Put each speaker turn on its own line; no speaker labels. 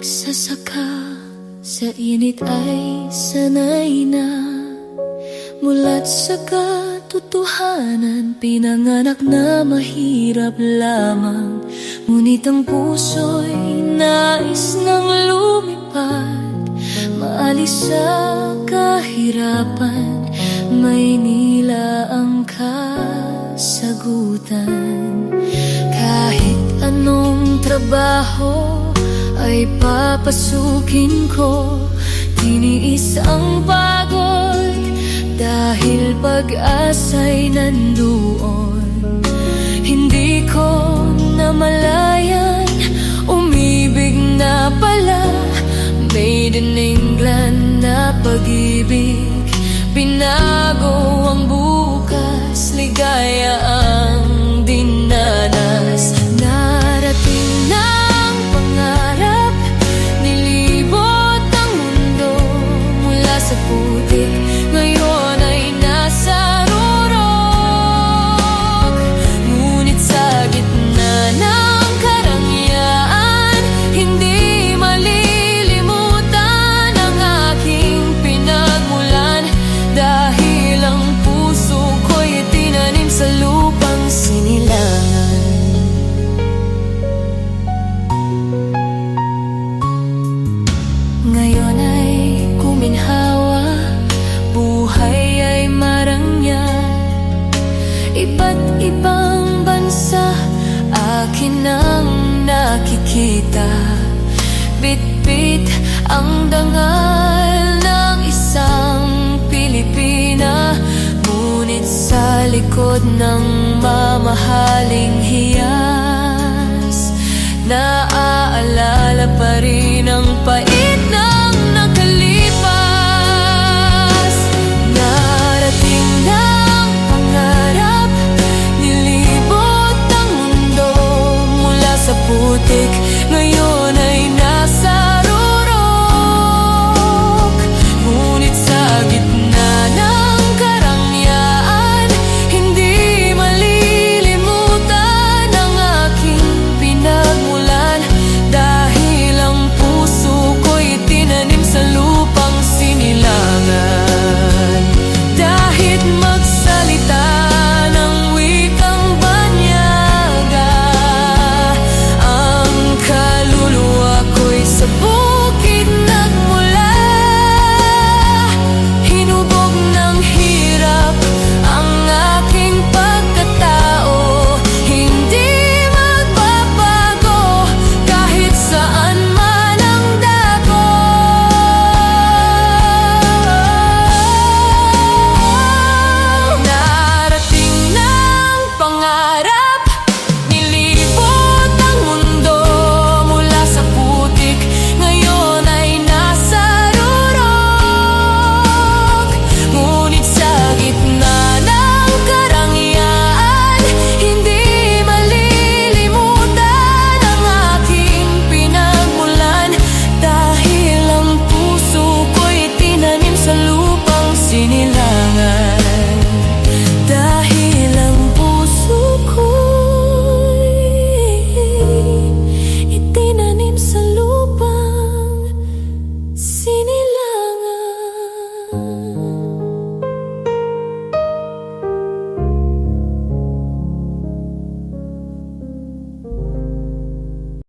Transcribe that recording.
Nagsasaka sa init ay sanay na. Mula't sa katotohanan, pinanganak na mahirap lamang. Ngunit ang puso'y nais nang lumipad, maalis sa kahirapan. Maynila ang kasagutan. Kahit anong trabaho ay papasukin ko, tiniis ang pagod dahil pag-asa'y nandoon. Hindi ko namalayan, umibig na pala. Made in England na pag-ibig, binago ang bukas, ligaya ang dinanas. Narating ng pangarap, nilibot ang mundo mula sa putik. Ngayon ay nasa rurok, ngunit sa gitna ng karangyaan, hindi malilimutan ang aking pinagmulan. Dahil ang puso ko'y tinanim sa lupang sinilangan. Ngayon ay kuminhawa, buhay ay marangyal. Iba't ibang bansa akin ang nakikita. Bit-bit ang dangal ng isang Pilipina, ngunit sa likod ng mamahaling hiyas, naaalala pa rin